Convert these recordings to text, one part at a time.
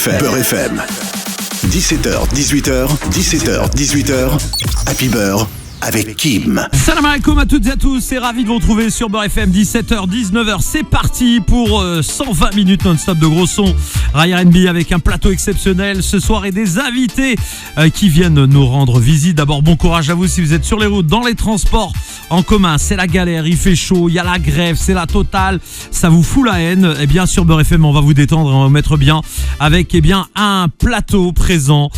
Beurre FM. 17h, 18h, 17h, 18h. Happy Beurre avec Kim. Salam alaikum à toutes et à tous, c'est ravi de vous retrouver sur Beurre FM, 17h, 19h. C'est parti pour 120 minutes non-stop de gros sons R&B avec un plateau exceptionnel ce soir et des invités qui viennent nous rendre visite. D'abord, bon courage à vous si vous êtes sur les routes, dans les transports en commun. C'est la galère, il fait chaud, il y a la grève, c'est la totale, ça vous fout la haine. Et bien sur Beurre FM, on va vous détendre, on va vous mettre bien avec un plateau présent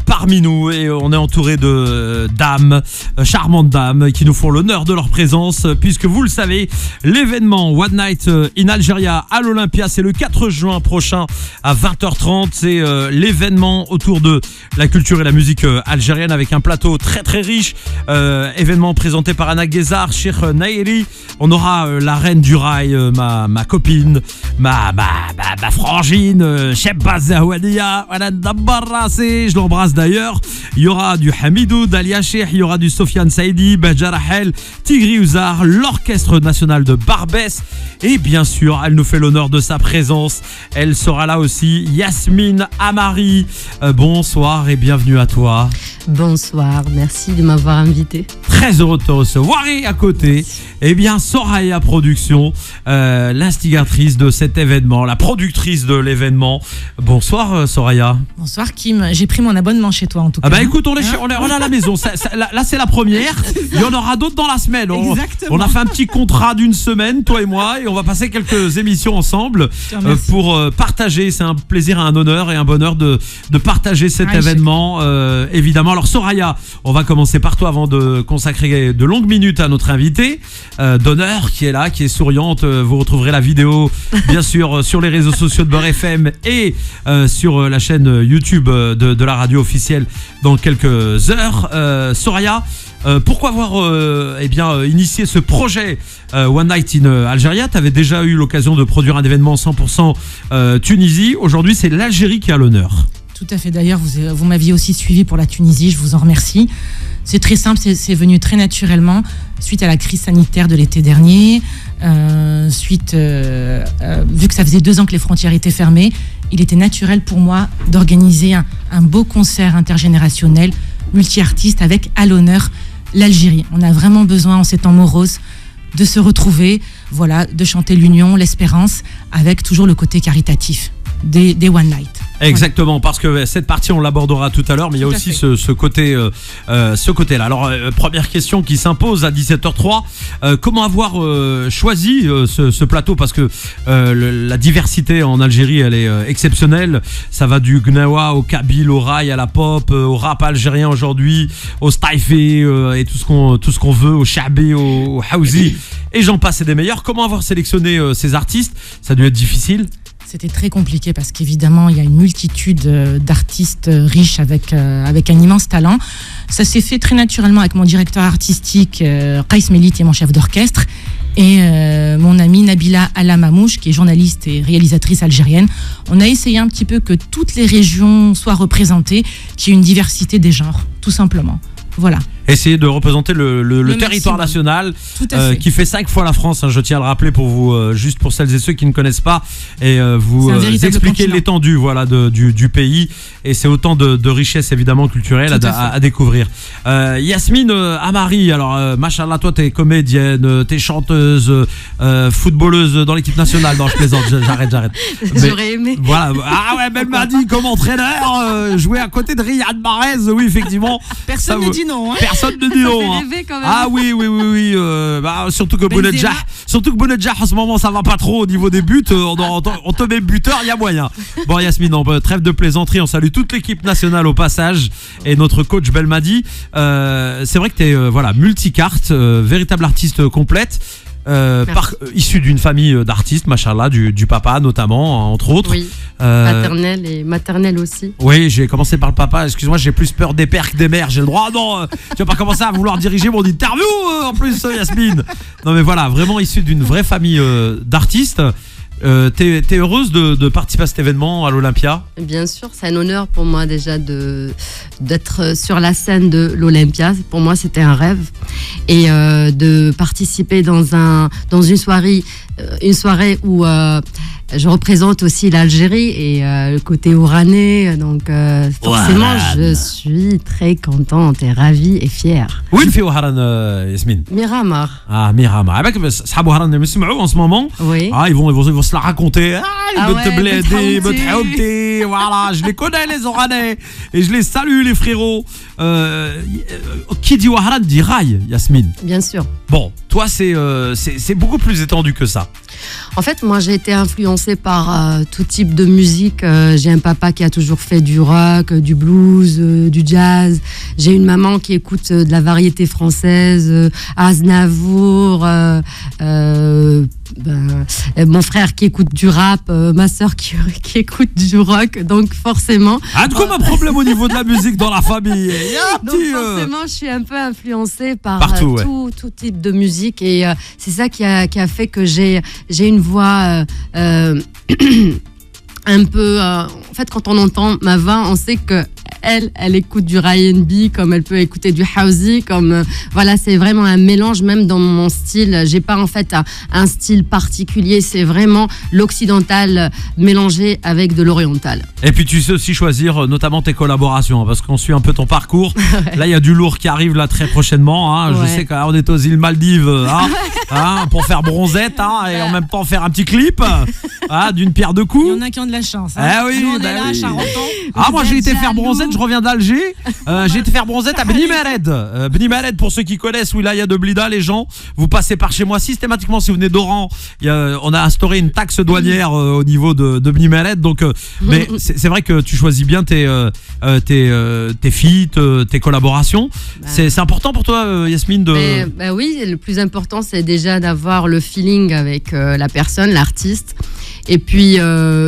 parmi nous. Et on est entouré de dames, charmantes dames qui nous font l'honneur de leur présence, puisque vous le savez, l'événement One Night in Algeria à l'Olympia, c'est le 4 juin prochain à 20h30. C'est l'événement autour de la culture et la musique algérienne avec un plateau très très riche. Événement présenté par Anna Guézard, Cheikh Naïri. On aura la reine du rail, ma copine, ma frangine, Chebba Zahouania, je l'embrasse d'ailleurs. Il y aura du Hamidou, Dalia Cheikh, il y aura du Sofiane Saïdi, Badja Rahel, Tigri Ouzar, l'Orchestre National de Barbès. Et bien sûr, elle nous fait l'honneur de sa présence. Elle sera là aussi, Yasmine Amari. Bonsoir et bienvenue à toi. Bonsoir, merci de m'avoir invité. Très heureux de te recevoir. Et à côté, Soraya Production, l'instigatrice de cet événement, la productrice de l'événement. Bonsoir Soraya. Bonsoir Kim, j'ai pris mon abonnement chez toi en tout cas. Ah bah écoute, on est à la maison. Là c'est la première. Il y en aura d'autres dans la semaine. On a fait un petit contrat d'une semaine, toi et moi, et on va passer quelques émissions ensemble pour partager. C'est un plaisir, un honneur et un bonheur de partager cet événement. Évidemment. Alors Soraya, on va commencer par toi avant de consacrer de longues minutes à notre invitée d'honneur qui est là, qui est souriante. Vous retrouverez la vidéo bien sûr sur les réseaux sociaux de Beurre FM et sur la chaîne YouTube de la radio officielle dans quelques heures. Soraya, pourquoi avoir initié ce projet One Night in Algeria? Tu avais déjà eu l'occasion de produire un événement 100% Tunisie. Aujourd'hui, c'est l'Algérie qui est à l'honneur. Tout à fait, d'ailleurs, vous m'aviez aussi suivi pour la Tunisie, je vous en remercie. C'est très simple, c'est venu très naturellement, suite à la crise sanitaire de l'été dernier, vu que ça faisait 2 ans que les frontières étaient fermées, il était naturel pour moi d'organiser un beau concert intergénérationnel, multi-artiste, avec à l'honneur l'Algérie. On a vraiment besoin, en ces temps moroses, de se retrouver, de chanter l'union, l'espérance, avec toujours le côté caritatif des One Night. Exactement, parce que cette partie on l'abordera tout à l'heure, mais il y a aussi ce côté-là. Alors première question qui s'impose à 17h03, comment avoir choisi ce plateau, parce que la diversité en Algérie elle est exceptionnelle. Ça va du gnawa au kabyle, au rail, à la pop, au rap algérien aujourd'hui, au staïfé et tout ce qu'on veut, au chabé, au housey, et j'en passe et des meilleurs. Comment avoir sélectionné ces artistes? Ça a dû être difficile. C'était très compliqué parce qu'évidemment, il y a une multitude d'artistes riches avec un immense talent. Ça s'est fait très naturellement avec mon directeur artistique, Qaïs Melit, qui est mon chef d'orchestre, et mon amie Nabila Alamamouche, qui est journaliste et réalisatrice algérienne. On a essayé un petit peu que toutes les régions soient représentées, qu'il y ait une diversité des genres, tout simplement. Voilà. Essayer de représenter le territoire national qui fait 5 fois la France, je tiens à le rappeler pour vous, juste pour celles et ceux qui ne connaissent pas, et vous expliquer l'étendue du pays, et c'est autant de richesses évidemment culturelles à découvrir. Yasmine Amari, alors machallah, toi t'es comédienne, t'es chanteuse, footballeuse dans l'équipe nationale. Non, je plaisante, j'arrête. J'aurais aimé. Voilà. Ah ouais, même m'a dit comme entraîneur, jouer à côté de Riyad Mahrez, oui effectivement. Personne ne dit non. Personne ne dit non. Ah oui. Surtout que Bounedjah en ce moment ça va pas trop au niveau des buts. On te met buteur, il y a moyen. Bon Yasmine, trêve de plaisanterie, on salue toute l'équipe nationale au passage et notre coach Belmadi. C'est vrai que t'es multicarte, véritable artiste complète. Issu d'une famille d'artistes, machallah, du papa notamment, entre autres. Oui, paternelle et maternelle aussi. Oui, j'ai commencé par le papa. Excuse-moi, j'ai plus peur des pères que des mères. J'ai le droit. Non, tu vas pas commencer à vouloir diriger mon interview en plus, Yasmine. Non mais voilà, vraiment issu d'une vraie famille d'artistes. T'es heureuse de participer à cet événement à l'Olympia? Bien sûr, c'est un honneur pour moi déjà d'être sur la scène de l'Olympia. Pour moi, c'était un rêve. Et de participer dans une soirée où je représente aussi l'Algérie et le côté oranais, donc forcément je suis très contente et ravie et fière. وين في وهران ياسمين؟ Miramar. Ah, Miramar. Avec صحاب وهران اللي يسمعوا en ce moment. Oui. Ah, ils vont se la raconter. Ah ouais, Blethabdi, Blethabdi. voilà, je les connais les Oranais et je les salue les frérots. Qui dit Wahran dit Rail, Yasmine. Bien sûr. Bon, toi c'est beaucoup plus étendu que ça. En fait, moi, j'ai été influencée par tout type de musique. J'ai un papa qui a toujours fait du rock, du blues, du jazz. J'ai une maman qui écoute de la variété française, Aznavour, mon frère qui écoute du rap, ma sœur qui écoute du rock. Donc, forcément... Ah, comme un problème au niveau de la musique dans la famille. Donc, forcément, je suis un peu influencée par partout, tout type de musique. Et c'est ça qui a fait que j'ai une voix un peu... en fait, quand on entend ma voix, on sait que elle écoute du R&B, comme elle peut écouter du housey, comme voilà, c'est vraiment un mélange. Même dans mon style, j'ai pas en fait un style particulier, c'est vraiment l'occidental mélangé avec de l'oriental. Et puis tu sais aussi choisir notamment tes collaborations, parce qu'on suit un peu ton parcours. Là, il y a du lourd qui arrive là très prochainement. Hein. Je sais qu'on est aux îles Maldives pour faire bronzette et en même temps faire un petit clip d'une pierre deux coups. Il y en a qui ont de la chance. Ah oui, nous, on est là, Charenton. Ah, moi j'ai été faire bronzette, je reviens d'Alger. J'ai été faire bronzette à Beni Mered. Beni Mered, pour ceux qui connaissent, wilaya de Blida, les gens, vous passez par chez moi systématiquement si vous venez d'Oran. On a instauré une taxe douanière au niveau de Beni Mered. Donc, mais c'est vrai que tu choisis bien tes feats, tes collaborations. C'est important pour toi, Yasmine oui, le plus important, c'est déjà d'avoir le feeling avec la personne, l'artiste. Et puis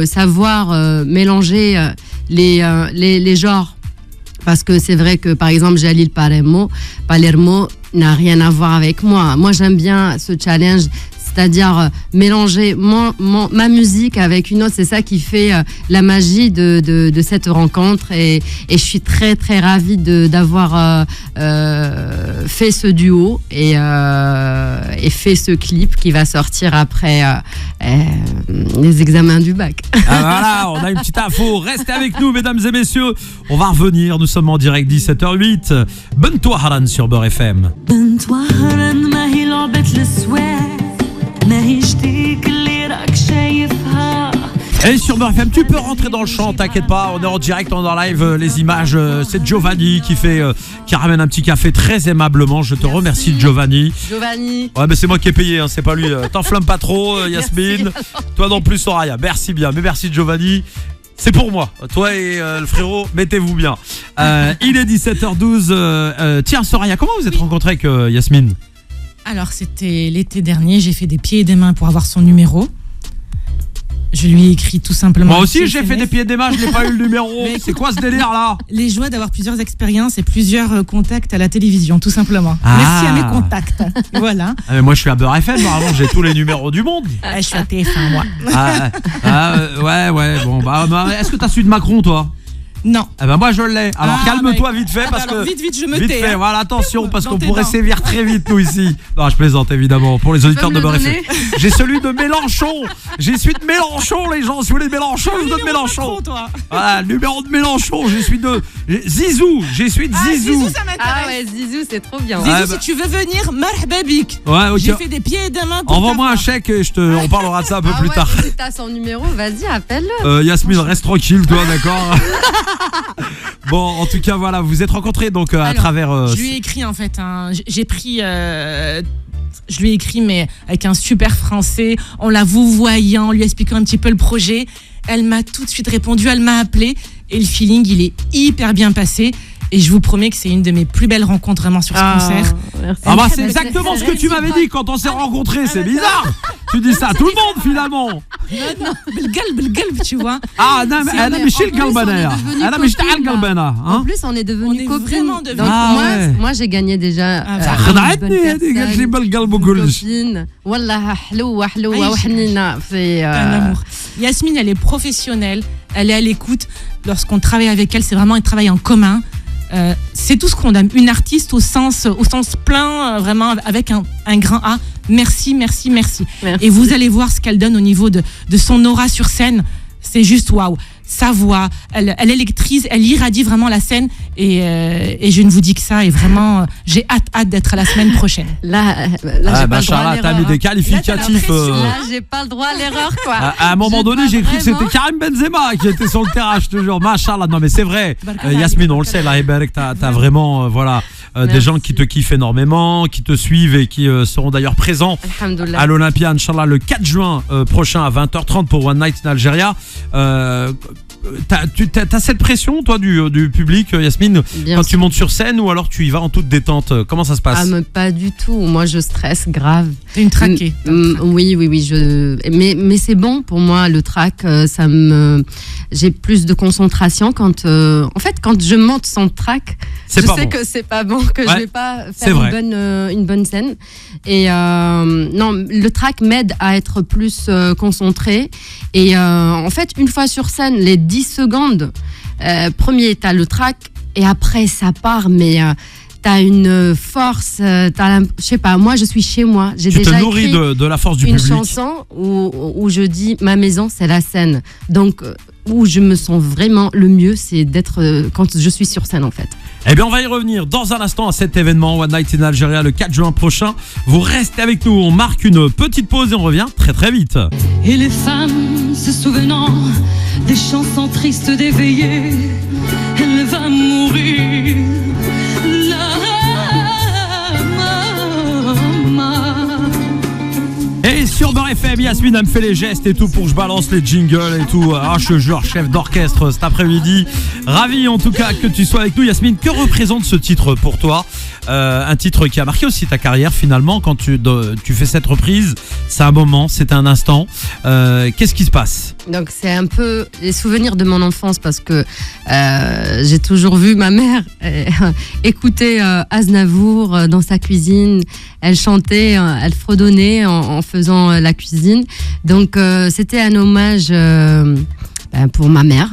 savoir mélanger les genres. Parce que c'est vrai que par exemple Jalil Palermo n'a rien à voir avec moi. Moi j'aime bien ce challenge, c'est-à-dire mélanger ma musique avec une autre. C'est ça qui fait la magie de cette rencontre et je suis très très ravie d'avoir fait ce duo et fait ce clip qui va sortir après les examens du bac. Voilà, on a une petite info. Restez avec nous, mesdames et messieurs. On va revenir. Nous sommes en direct 17h08. Bento Haran sur Beurre FM. Et sur Beurre FM, tu peux rentrer dans le champ, t'inquiète pas, on est en direct, on est en live, les images, c'est Giovanni qui ramène un petit café très aimablement. Je te remercie Giovanni. Ouais, mais c'est moi qui ai payé, c'est pas lui. T'enflamme pas trop, Yasmine. Merci. Toi non plus, Soraya. Merci bien, mais merci Giovanni. C'est pour moi. Toi et le frérot, mettez-vous bien. Il est 17h12. Tiens, Soraya, comment vous êtes rencontrés avec Yasmine ? Alors, c'était l'été dernier, j'ai fait des pieds et des mains pour avoir son numéro. Je lui ai écrit tout simplement. Moi aussi, j'ai fait des pieds et des mains, je n'ai pas eu le numéro. Mais c'est quoi ce délire là ? Les joies d'avoir plusieurs expériences et plusieurs contacts à la télévision, tout simplement. Merci à mes contacts. Voilà. Mais moi, je suis à Beurre FM, normalement, j'ai tous les numéros du monde. Je suis à TF1, moi. Ouais. Bon, est-ce que tu as su de Macron, toi ? Non. Moi je l'ai. Alors calme-toi vite fait parce que vite je me tais. Voilà, attention parce qu'on pourrait sévir très vite nous ici. Non, je plaisante évidemment pour les auditeurs de Beurre FM. J'ai celui de Mélenchon. J'ai celui de Mélenchon, les gens. Si vous voulez de Mélenchon, je vous donne Mélenchon. Voilà, le numéro de Mélenchon. J'ai celui de Zizou. J'ai celui de Zizou. Zizou, ça m'intéresse. Ah ouais, Zizou, c'est trop bien. Zizou, si tu veux venir, marhaba bik. Ouais, ok. J'ai fait des pieds et des mains. Envoie-moi un chèque et on parlera de ça un peu plus tard. Si t'as son numéro, vas-y, appelle-le. Yasmine, reste tranquille, toi, d'accord. Bon, en tout cas, voilà, vous êtes rencontrés donc à travers. Je lui ai écrit en fait. J'ai pris. Je lui ai écrit, mais avec un super français, en la vouvoyant, en lui expliquant un petit peu le projet. Elle m'a tout de suite répondu, elle m'a appelé et le feeling, il est hyper bien passé. Et je vous promets que c'est une de mes plus belles rencontres vraiment sur ce concert. Merci. C'est exactement ce que tu m'avais dit quand on s'est rencontrés, c'est bizarre. Tu dis ça à tout le monde finalement. Non, بالقلب, tu vois. أنا مش القلبانة. أنا مش تاع القلبانة. En plus, on est devenus copines. Donc moi, j'ai gagné déjà. خدعتني هذه قالت لي بالقلب وكلش. والله حلوة وحنينة. C'est un amour. Yasmine, elle est professionnelle, elle est à l'écoute. Lorsqu'on travaille avec elle, c'est vraiment un travail en commun. C'est tout ce qu'on aime. Une artiste au sens plein, vraiment avec un grand A. merci, merci, merci. Merci. Et vous allez voir ce qu'elle donne au niveau de son aura sur scène. C'est juste waouh. Sa voix, elle électrise, elle irradie vraiment la scène. Et je ne vous dis que ça. Et vraiment, j'ai hâte d'être à la semaine prochaine. Là j'ai pas le droit à Charla, t'as mis l'erreur. des qualificatifs. Là, j'ai pas le droit à l'erreur, quoi. À un moment donné, j'ai cru que vraiment. c'était Karim Benzema qui était sur le terrain, je te jure. Machallah, non mais c'est vrai. Yasmine, on le sait, là, Eberek, t'as vraiment des gens qui te kiffent énormément, qui te suivent et qui seront d'ailleurs présents Alhamdoulilah. à l'Olympia, Inch'Allah, le 4 juin prochain à 20h30 pour One Night in Algeria. T'as cette pression, toi, du public, Yasmine, Bien quand sûr. tu montes sur scène, ou alors tu y vas en toute détente? Comment ça se passe? Ah, mais pas du tout. Moi, je stresse grave. T'es une traquée. Oui. Mais c'est bon pour moi, le track. J'ai plus de concentration quand. En fait, quand je monte sans track, C'est je pas sais bon. que c'est pas bon, que Ouais, je vais pas c'est faire vrai. une bonne scène. Et non, le track m'aide à être plus concentré. Et en fait, une fois sur scène, les 10 secondes, premier, t'as le track, et après, ça part, mais. T'as une force, je sais pas, moi je suis chez moi, j'ai Tu te déjà nourris écrit de la force du une public. chanson où je dis ma maison c'est la scène, donc où je me sens vraiment le mieux, c'est d'être quand je suis sur scène en fait. Eh bien, on va y revenir dans un instant à cet événement One Night in Algeria le 4 juin prochain. Vous restez avec nous, on marque une petite pause et on revient très très vite. Et les femmes se souvenant des chansons tristes d'éveiller, elle va mourir. Et sur Beurre FM, Yasmine, elle me fait les gestes et tout pour que je balance les jingles et tout. Ah, je te jure, chef d'orchestre cet après-midi. Ravi en tout cas que tu sois avec nous, Yasmine. Que représente ce titre pour toi? Un titre qui a marqué aussi ta carrière finalement. Quand tu fais cette reprise, c'est un moment, c'est un instant. Qu'est-ce qui se passe? Donc c'est un peu les souvenirs de mon enfance parce que j'ai toujours vu ma mère écouter Aznavour dans sa cuisine. Elle chantait, elle fredonnait en faisant la cuisine. Donc c'était un hommage pour ma mère.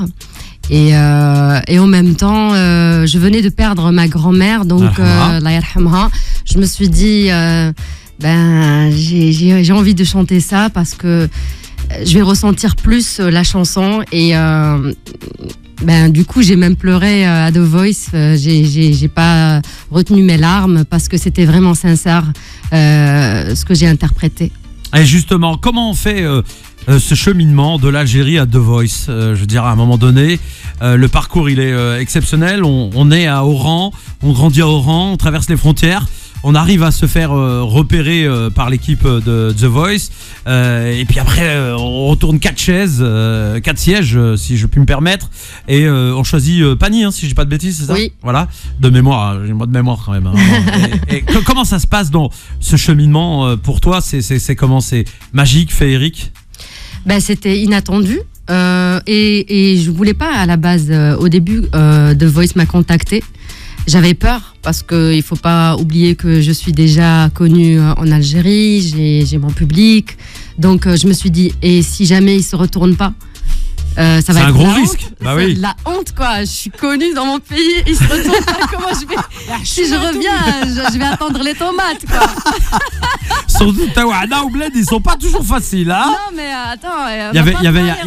Et en même temps, je venais de perdre ma grand-mère, donc Allah yarhamha. Je me suis dit, j'ai envie de chanter ça parce que je vais ressentir plus la chanson et du coup j'ai même pleuré à The Voice. J'ai pas retenu mes larmes parce que c'était vraiment sincère ce que j'ai interprété. Et justement, comment on fait ce cheminement de l'Algérie à The Voice? Je veux dire, à un moment donné, le parcours il est exceptionnel. On est à Oran, on grandit à Oran, on traverse les frontières. On arrive à se faire repérer par l'équipe de The Voice. Et puis après, on retourne 4 sièges, si je puis me permettre. Et on choisit Pani, si je dis pas de bêtises, c'est ça? Oui. Voilà, de mémoire, j'ai moi de mémoire quand même. Et comment ça se passe dans ce cheminement pour toi? C'est comment? C'est magique, féerique? C'était inattendu. Et je voulais pas à la base. Au début, The Voice m'a contacté. J'avais peur parce qu'il ne faut pas oublier que je suis déjà connue en Algérie, j'ai mon public. Donc je me suis dit, et si jamais il ne se retourne pas, ça va être un gros la risque. honte. Bah oui. C'est la honte quoi. Je suis connue dans mon pays, il se retourne pas. Comment je vais? Si je reviens, je vais attendre les tomates quoi. Surtout Taouana ou Bled, ils sont pas toujours faciles, hein? Non mais attends.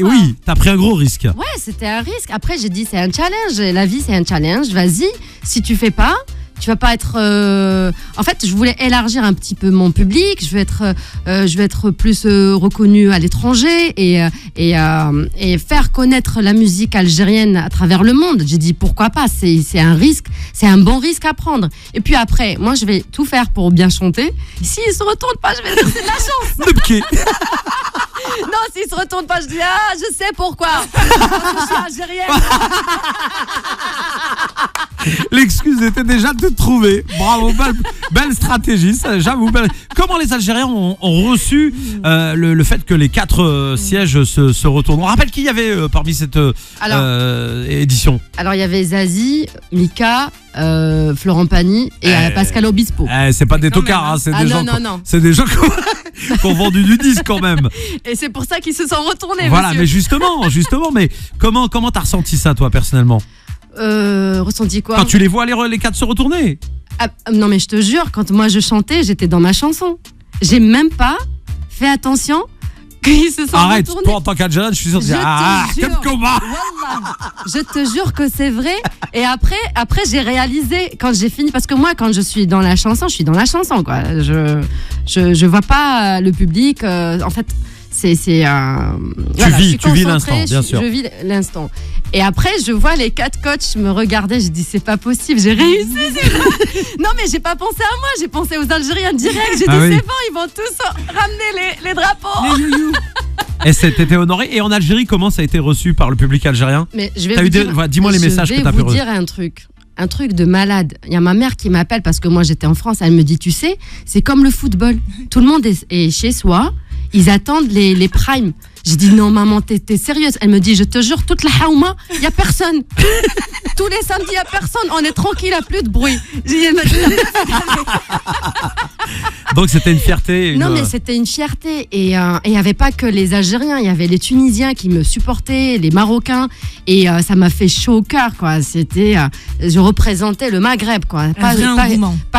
Oui, t'as pris un gros risque. Ouais, c'était un risque. Après, j'ai dit, c'est un challenge. La vie, c'est un challenge. Vas-y. Si tu fais pas, tu vas pas être. En fait, je voulais élargir un petit peu mon public. Je veux être plus reconnue à l'étranger et faire connaître la musique algérienne à travers le monde. J'ai dit pourquoi pas. C'est un risque. C'est un bon risque à prendre. Et puis après, moi, je vais tout faire pour bien chanter. S'il se retourne pas, je vais laisser de la chance. Non, s'il se retourne pas, je dis je sais pourquoi. Je suis algérienne. L'excuse était déjà de te trouver. Bravo, belle stratégie, ça, j'avoue. Comment les Algériens ont reçu le fait que les 4 sièges se retournent? On rappelle qui y avait parmi cette édition. Alors il y avait Zazie, Mika, Florent Pagny et Pascal Obispo. C'est pas des tocards, c'est des gens. Non. C'est des gens qui ont vendu du disque quand même. Et c'est pour ça qu'ils se sont retournés. Voilà, monsieur. mais justement, mais comment t'as ressenti ça toi personnellement? Ressenti quoi? Quand tu les vois les 4 se retourner? Non mais je te jure, quand moi je chantais, j'étais dans ma chanson. j'ai même pas fait attention qu'ils se sont Arrête, retournés. toi en tant qu'Algérien, je suis sûr de dire quel combat. Wallah, je te jure que c'est vrai. Et après j'ai réalisé quand j'ai fini, parce que moi quand je suis dans la chanson, je suis dans la chanson quoi. Je vois pas le public. En fait, c'est Tu vis l'instant, bien sûr. Je vis l'instant. Et après, je vois les 4 coachs me regarder. Je dis c'est pas possible, j'ai réussi. Non mais j'ai pas pensé à moi, j'ai pensé aux Algériens direct. J'ai dit oui. c'est bon, ils vont tous ramener les drapeaux. Les youyou. Et t'étais honoré. Et en Algérie, comment ça a été reçu par le public algérien? Mais je vais T'as vous eu dire, dis-moi les messages que t'as pu Je vais vous dire un truc de malade. Il y a ma mère qui m'appelle parce que moi j'étais en France. Elle me dit tu sais, c'est comme le football. Tout le monde est chez soi. Ils attendent les primes. J'ai dit non maman, t'es sérieuse? Elle me dit je te jure, toute la haouma, il y a personne. Tous les samedis, il y a personne. On est tranquille, il n'y a plus de bruit. Elle m'a dit, Donc c'était une fierté. non mais c'était une fierté. Et il n'y avait pas que les Algériens, il y avait les Tunisiens qui me supportaient, les Marocains. Et ça m'a fait chaud au cœur, quoi. C'était, je représentais le Maghreb, quoi. Pas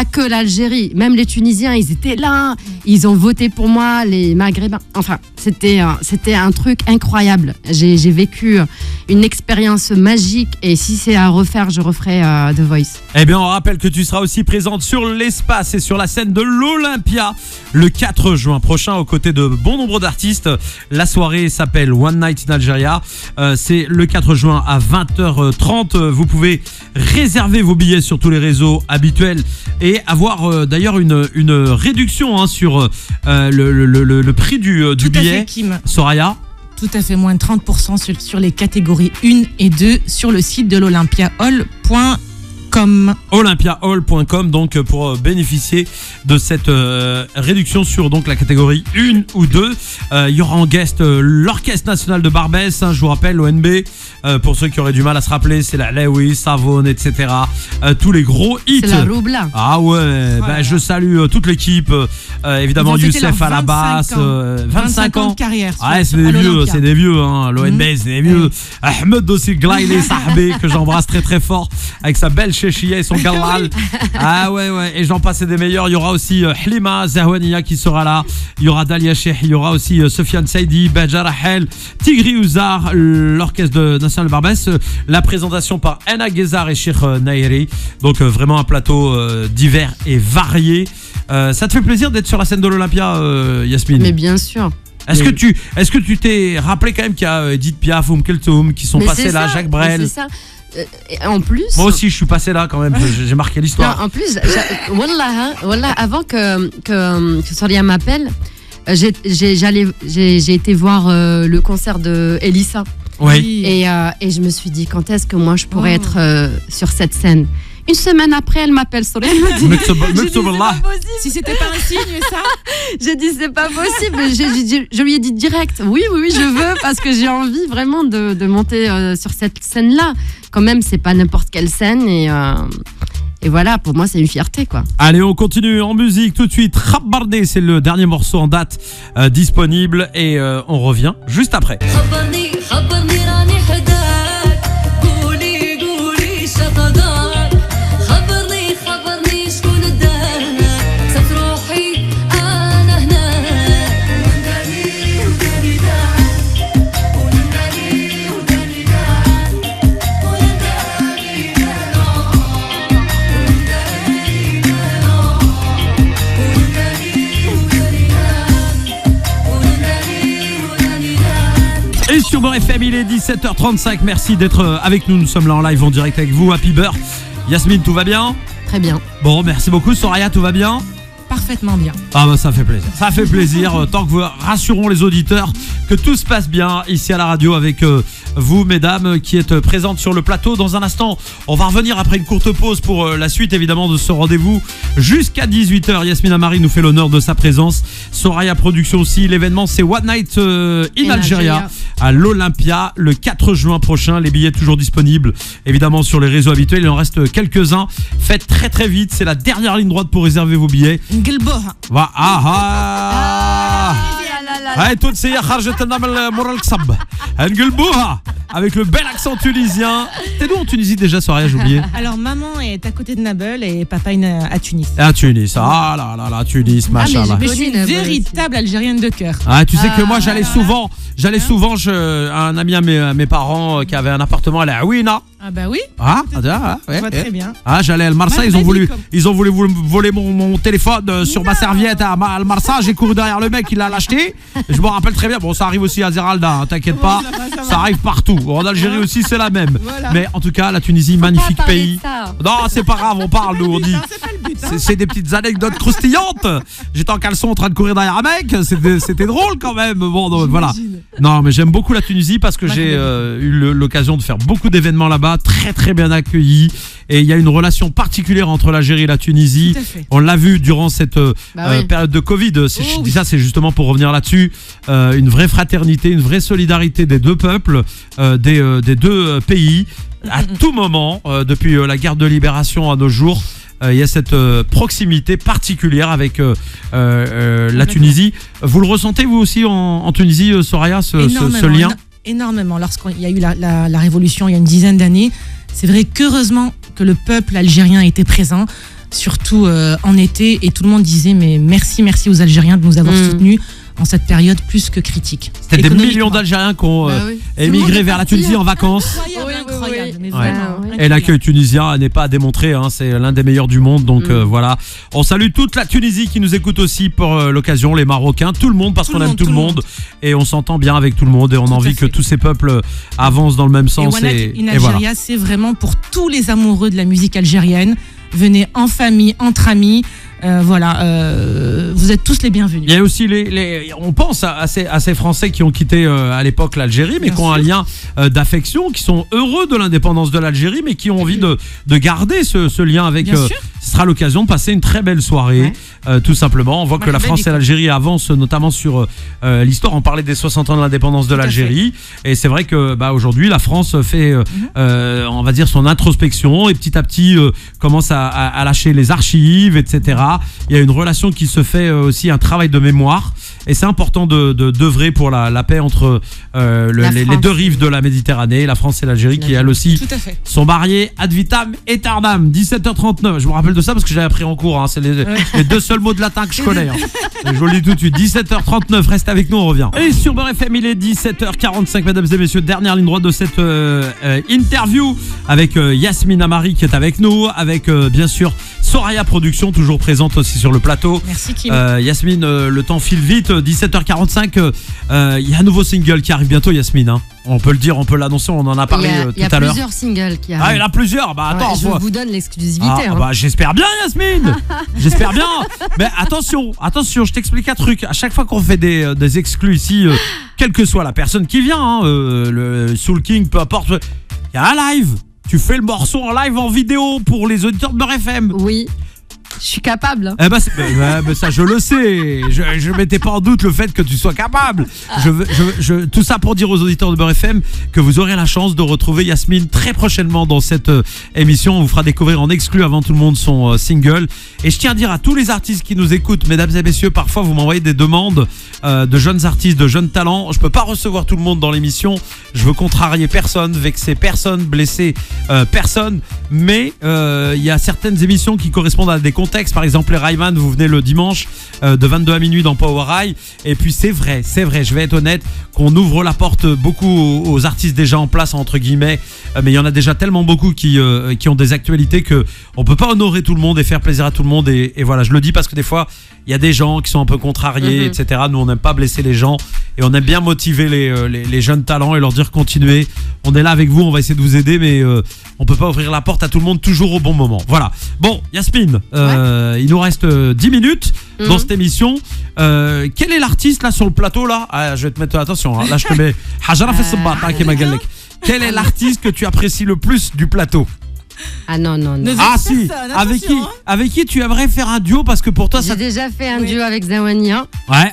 que l'Algérie. Même les Tunisiens, ils étaient là. Ils ont voté pour moi, les Maghrébins. Enfin, c'était un truc incroyable. J'ai vécu une expérience magique. Et si c'est à refaire, je referai The Voice. Eh bien, on rappelle que tu seras aussi présente sur l'espace et sur la scène de l'Olympia le 4 juin prochain aux côtés de bon nombre d'artistes. La soirée s'appelle One Night in Algeria. C'est le 4 juin à 20h30. Vous pouvez réserver vos billets sur tous les réseaux habituels et avoir d'ailleurs une réduction sur le prix du billet. Soraya? Tout à fait, moins de 30% sur les catégories 1 et 2 sur le site de l'olympiahall.com. olympiahall.com donc pour bénéficier de cette réduction sur donc la catégorie 1 ou 2. Il y aura en guest l'Orchestre National de Barbès, je vous rappelle l'ONB, pour ceux qui auraient du mal à se rappeler, c'est la Lewis, Savone, etc. Tous les gros hits. C'est la Roubla. Ah ouais, je salue toute l'équipe, évidemment Youssef à la basse, 25 ans de carrière. Ouais, c'est des vieux, hein. L'ONB, c'est des vieux. Ahmed aussi Glaïli Sahbé, que j'embrasse très très fort, avec sa belle chéchia et son galal. Ah ouais, et j'en passe des meilleurs. Il y aura aussi Hlima Zahwania qui sera là. Il y aura Dalia Sheikh, il y aura aussi Sofiane Saidi, Badja Rahel, Tigri Ouzar, l'orchestre national de Barbès. La présentation par Enna Ghezar et Sheikh Nairi. Donc vraiment un plateau divers et varié. Ça te fait plaisir d'être sur la scène de l'Olympia, Yasmine? Mais bien sûr. Est-ce que tu t'es rappelé quand même qu'il y a Edith Piaf, Keltoum qui sont passés là, Jacques Brel? C'est ça. En plus, moi aussi je suis passé là quand même, j'ai marqué l'histoire. Non, en plus, wallah, avant que Soria m'appelle, j'ai été voir le concert de Elissa. Oui. Et je me suis dit quand est-ce que moi je pourrais être sur cette scène. Une semaine après, elle m'appelle Soria. Elle m'a dit, si c'était pas un signe, ça. J'ai dit c'est pas possible. Je lui ai dit direct, oui, je veux, parce que j'ai envie vraiment de monter sur cette scène-là. Quand même, c'est pas n'importe quelle scène et voilà, pour moi, c'est une fierté, quoi. Allez, on continue en musique tout de suite. Rabardé, c'est le dernier morceau en date disponible et on revient juste après. Et sur Beurre FM, il est 17h35. Merci d'être avec nous. Nous sommes là en live en direct avec vous. Happy Beurre. Yasmine, tout va bien? Très bien. Bon, merci beaucoup. Soraya, tout va bien? Parfaitement bien. Ah bah ça fait plaisir. Ça fait plaisir. Tant que vous rassurons les auditeurs que tout se passe bien ici à la radio avec vous, mesdames, qui êtes présentes sur le plateau. Dans un instant, on va revenir après une courte pause pour la suite évidemment de ce rendez-vous jusqu'à 18h. Yasmine Amari nous fait l'honneur de sa présence. Soraya Production aussi. L'événement, c'est One Night in Algeria à l'Olympia le 4 juin prochain. Les billets toujours disponibles évidemment sur les réseaux habituels. Il en reste quelques-uns. Faites très très vite. C'est la dernière ligne droite pour réserver vos billets. هاي تونسية خرجت لنا من مور القصب نقلبوها avec le bel accent tunisien. T'es d'où en Tunisie déjà, Soraya, j'ai oublié? Alors, maman est à côté de Nabeul et papa est à Tunis. À Tunis, ah là là là, Tunis, machallah. Mais je suis une véritable Algérienne de cœur. Ah, tu sais que moi j'allais souvent, un ami à mes parents qui avait un appartement à la Ouina. Ah bah oui. Ah, ouais, ouais. Très bien. Ah, j'allais à Marsa, ils ont voulu voler mon téléphone sur ma serviette à Marsa. J'ai couru derrière le mec, il l'a acheté. Je me rappelle très bien. Bon, ça arrive aussi à Zeralda, hein, t'inquiète pas. Ça arrive partout. En Algérie aussi, c'est la même. Voilà. Mais en tout cas, la Tunisie, magnifique pays. Non, c'est pas grave, on parle, nous, on dit. C'est des petites anecdotes croustillantes. J'étais en caleçon en train de courir derrière un mec. C'était drôle quand même. Bon, donc, voilà. Non, mais j'aime beaucoup la Tunisie parce que j'ai eu l'occasion de faire beaucoup d'événements là-bas, très très bien accueillis. Et il y a une relation particulière entre l'Algérie et la Tunisie. On l'a vu durant cette période de Covid. Je dis ça, c'est justement pour revenir là-dessus. Une vraie fraternité, une vraie solidarité des deux peuples, des deux pays. À tout moment, depuis la guerre de libération à nos jours, il y a cette proximité particulière avec la Tunisie. Vous le ressentez vous aussi en Tunisie, Soraya, ce lien? Énormément. Lorsqu'il y a eu la révolution il y a une dizaine d'années, c'est vrai qu'heureusement que le peuple algérien était présent, surtout en été, et tout le monde disait mais merci aux Algériens de nous avoir soutenus en cette période plus que critique. C'était des millions d'Algériens qui ont émigré vers la Tunisie en vacances. Incroyable, mais vraiment. Et l'accueil tunisien n'est pas à démontrer, hein, c'est l'un des meilleurs du monde. Donc voilà, on salue toute la Tunisie qui nous écoute aussi pour l'occasion, les Marocains, tout le monde, parce qu'on aime tout le monde et on s'entend bien avec tout le monde et on a envie que tous ces peuples avancent dans le même sens. Et Algérie, c'est vraiment pour tous les amoureux de la musique algérienne. Venez en famille, entre amis. Vous êtes tous les bienvenus. Il y a aussi on pense à ces Français qui ont quitté à l'époque l'Algérie, mais qui ont un lien d'affection, qui sont heureux de l'indépendance de l'Algérie, mais qui ont envie de garder ce lien avec. Ce sera l'occasion de passer une très belle soirée, tout simplement. On voit que la France et l'Algérie avancent notamment sur l'histoire. On parlait des 60 ans de l'indépendance de l'Algérie, et c'est vrai que aujourd'hui la France fait, on va dire, son introspection et petit à petit commence à lâcher les archives, etc. Il y a une relation qui se fait aussi, un travail de mémoire, et c'est important d'œuvrer pour la paix entre les deux rives de la Méditerranée, la France et l'Algérie, qui elles aussi sont mariées ad vitam aeternam. 17h39, je me rappelle de ça parce que j'avais appris en cours, hein. C'est les deux seuls mots de latin que je connais, hein. Je vous le dis tout de suite. 17h39, reste avec nous, on revient. Et sur Beurre FM, il est 17h45, mesdames et messieurs, dernière ligne droite de cette interview avec Yasmine Amari qui est avec nous, avec bien sûr Soraya Production, toujours présente aussi sur le plateau. Merci Kim. Yasmine, le temps file vite. 17h45, il y a un nouveau single qui arrive bientôt, Yasmine, hein. On peut le dire, on peut l'annoncer, on en a parlé tout à l'heure. Il y a plusieurs singles qui arrivent. Ah, il y en a plusieurs. Bah attends, je vous donne l'exclusivité. Bah j'espère bien, Yasmine. J'espère bien. Mais attention, je t'explique un truc. À chaque fois qu'on fait des exclus ici, quelle que soit la personne qui vient, hein, le Soul King, peu importe, il y a un live. Tu fais le morceau en live, en vidéo pour les auditeurs de Beurre FM. Oui. Je suis capable. Eh ben, ça je le sais. Je mettais pas en doute le fait que tu sois capable. Tout ça pour dire aux auditeurs de Beurre FM que vous aurez la chance de retrouver Yasmine très prochainement dans cette émission. On vous fera découvrir en exclu avant tout le monde son single. Et je tiens à dire à tous les artistes qui nous écoutent, mesdames et messieurs, parfois vous m'envoyez des demandes de jeunes artistes, de jeunes talents. Je peux pas recevoir tout le monde dans l'émission. Je veux contrarier personne, vexer personne, blesser personne. Mais il y a certaines émissions qui correspondent à des contextes. Par exemple, les Rayman, vous venez le dimanche de 22 à minuit dans Power Eye. Et puis c'est vrai, je vais être honnête, qu'on ouvre la porte beaucoup aux artistes déjà en place, entre guillemets. Mais il y en a déjà tellement beaucoup qui ont des actualités qu'on peut pas honorer tout le monde et faire plaisir à tout le monde. Et voilà, je le dis parce que des fois, il y a des gens qui sont un peu contrariés, etc. Nous, on n'aime pas blesser les gens et on aime bien motiver les jeunes talents et leur dire continuez. On est là avec vous, on va essayer de vous aider, mais on peut pas ouvrir la porte à tout le monde toujours au bon moment. Voilà. Bon, Yasmine, il nous reste 10 minutes dans cette émission. Quel est l'artiste là sur le plateau là? Je vais te mettre attention, hein. Là je te mets Hajara Fessabba, quel est l'artiste que tu apprécies le plus du plateau? Ah non. Ah si, avec qui tu aimerais faire un duo, parce que pour toi j'ai déjà fait un duo avec Zawania. Ouais,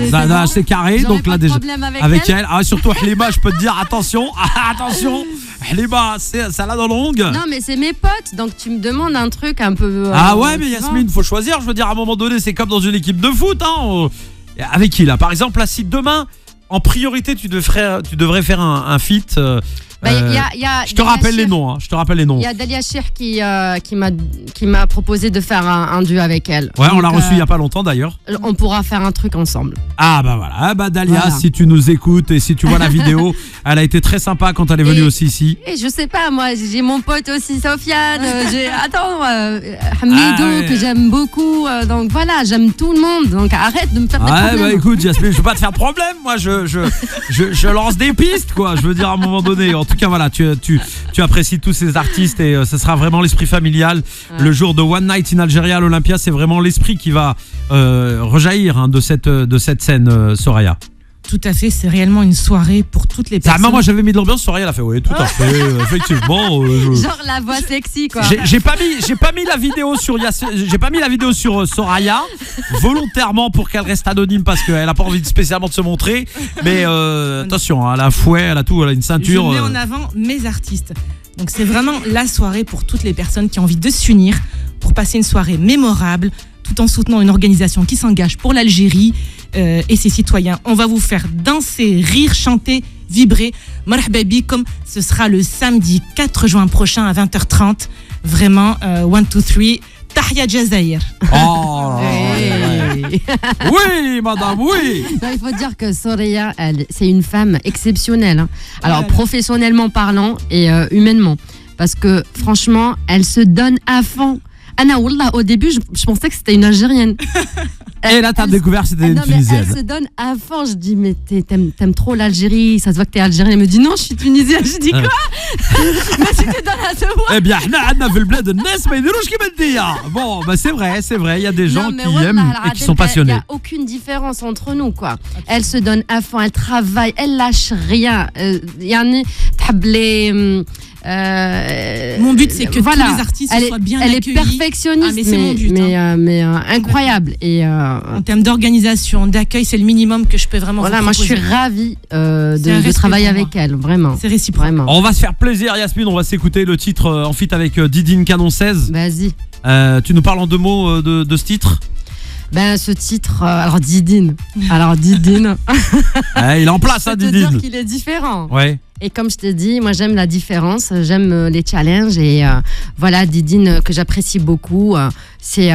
Zana c'est carré, donc là déjà avec elle. Ah, surtout Halima, je peux te dire attention, Halima, ça l'a dans longue. Non mais c'est mes potes, donc tu me demandes un truc un peu ah ouais, mais Yasmine, faut choisir, je veux dire, à un moment donné, c'est comme dans une équipe de foot, hein. avec qui là? Par exemple, là, si demain, en priorité, tu devrais faire un feat. Je te rappelle les noms. Je te rappelle les noms. Il y a Dalia Shir qui m'a proposé de faire un duo avec elle. Ouais, on l'a reçu il y a pas longtemps d'ailleurs. On pourra faire un truc ensemble. Ah bah voilà. Ah bah Dalia, Voilà. si tu nous écoutes et si tu vois la vidéo, elle a été très sympa quand elle est venue aussi ici. Et je sais pas, moi j'ai mon pote aussi Sofiane, Hamidou que j'aime beaucoup. Donc voilà, j'aime tout le monde. Donc arrête de me faire des problèmes. Bah écoute, Yasmine, je veux pas te faire de problème. Moi, je lance des pistes, quoi. Je veux dire à un moment donné. En tout cas, voilà, tu apprécies tous ces artistes et ce sera vraiment l'esprit familial. Ouais. Le jour de One Night in Algeria à l'Olympia, c'est vraiment l'esprit qui va rejaillir de cette scène, Soraya. Tout à fait, c'est réellement une soirée pour toutes les personnes. Moi j'avais mis de l'ambiance, Soraya elle a fait oui, tout à fait, effectivement. Genre la voix sexy quoi. J'ai pas mis la vidéo sur Soraya volontairement pour qu'elle reste anonyme parce qu'elle a pas envie spécialement de se montrer. Mais attention, elle a un fouet, elle a tout, elle a une ceinture. Je mets en avant mes artistes. Donc c'est vraiment la soirée pour toutes les personnes qui ont envie de s'unir pour passer une soirée mémorable, tout en soutenant une organisation qui s'engage pour l'Algérie et ses citoyens. On va vous faire danser, rire, chanter, vibrer. Marhaba bikom, ce sera le samedi 4 juin prochain à 20h30. Vraiment, 1, 2, 3, Tahia Jazair. Oh oui, madame, oui. Non, il faut dire que Soraya, c'est une femme exceptionnelle. Hein. Alors, professionnellement parlant et humainement. Parce que, franchement, elle se donne à fond. Anna, wallah, au début, je pensais que c'était une Algérienne. Et là, t'as découvert que c'était une Tunisienne. Elle se donne à fond. Je dis, mais t'aimes trop l'Algérie, ça se voit que t'es Algérienne. Elle me dit, non, je suis Tunisienne. Je dis, quoi? Mais tu te donnes à se voir. Eh bien, bon, bah c'est vrai, il y a des gens qui aiment et qui sont passionnés. Il n'y a aucune différence entre nous, quoi. Elle se donne à fond, elle travaille, elle lâche rien. Mon but, c'est que tous les artistes soient bien accueillis. Elle est perfectionniste, mais c'est mon but. Mais incroyable. Et en termes d'organisation, d'accueil, c'est le minimum que je peux vraiment vous proposer. Moi, je suis ravie de travailler avec elle, vraiment. C'est réciproque. Vraiment. On va se faire plaisir, Yasmine. On va s'écouter le titre en feat avec Didine Canon 16. Vas-y. Tu nous parles en 2 mots de ce titre? Ce titre, alors Didine. Il est en place, Didine. Je peux te dire qu'il est différent. Ouais. Et comme je te dis, moi j'aime la différence, j'aime les challenges et voilà, Didine que j'apprécie beaucoup, c'est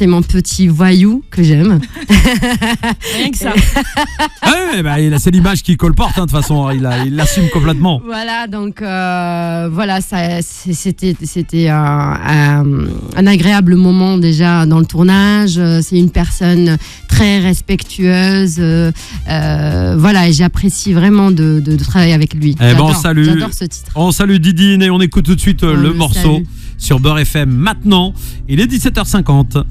mon petit voyou que j'aime. Rien que ça. Ouais, c'est l'image qu'il colporte, de toute façon, il l'assume complètement. Voilà, donc voilà, c'était un agréable moment déjà dans le tournage. C'est une personne très respectueuse, voilà, et j'apprécie vraiment de travailler avec lui. J'adore ce titre. On salue Didine et on écoute tout de suite le morceau sur Beurre FM maintenant. Il est 17h50.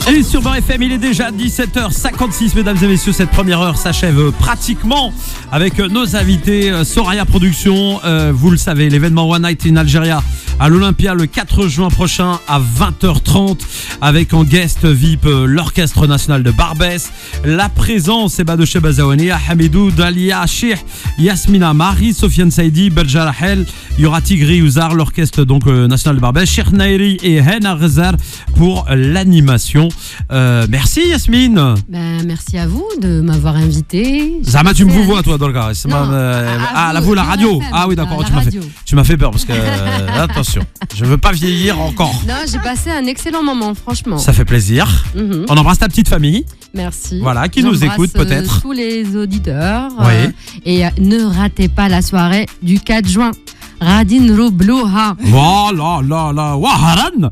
Et sur Beurre FM, il est déjà 17h56, mesdames et messieurs. Cette première heure s'achève pratiquement avec nos invités. Soraya Productions, vous le savez, l'événement One Night in Algeria à l'Olympia le 4 juin prochain à 20h30 avec en guest VIP l'Orchestre National de Barbès. La présence de Cheb Azaouani, Hamidou, Dalia Shir, Yasmina Mari, Sofiane Saidi, Belja Rahel. Il y aura Tigri Ouzar, l'Orchestre National de Barbès, Cheikh Nairi et Hena Ghazar pour l'animation. Merci Yasmine. Merci à vous de m'avoir invité. Zama, tu me vous vois toi dans le cas. La radio. Ah oui, d'accord, tu m'as fait peur parce que attention, je veux pas vieillir encore. Non, j'ai passé un excellent moment, franchement. Ça fait plaisir. On embrasse ta petite famille. Merci. Voilà, qui nous écoute peut-être. Tous les auditeurs. Oui. Et ne ratez pas la soirée du 4 juin. Radin Roublouha. Voilà, Waharan.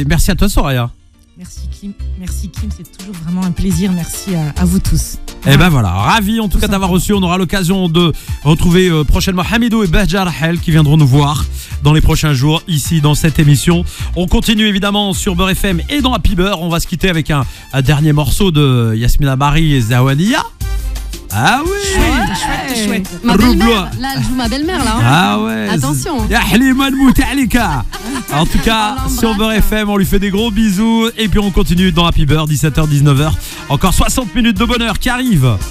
Merci à toi, Soraya. Merci Kim, c'est toujours vraiment un plaisir. Merci à vous tous. Et ben voilà, ravi en tout cas d'avoir reçu. On aura l'occasion de retrouver prochainement Hamidou et Belja Rahel qui viendront nous voir dans les prochains jours ici dans cette émission. On continue évidemment sur Beurre FM et dans Happy Beurre. On va se quitter avec un dernier morceau de Yasmina Mari et Zaouania. Ah oui. Chouette. Ma Roublois. belle-mère, là, elle joue ma belle-mère, là. Hein. Ah ouais. Attention. Ya Halima Moutalika. En tout cas, On sur l'embrasse. Beurre FM, on lui fait des gros bisous. Et puis on continue dans Happy Beurre, 17h, 19h. Encore 60 minutes de bonheur qui arrivent.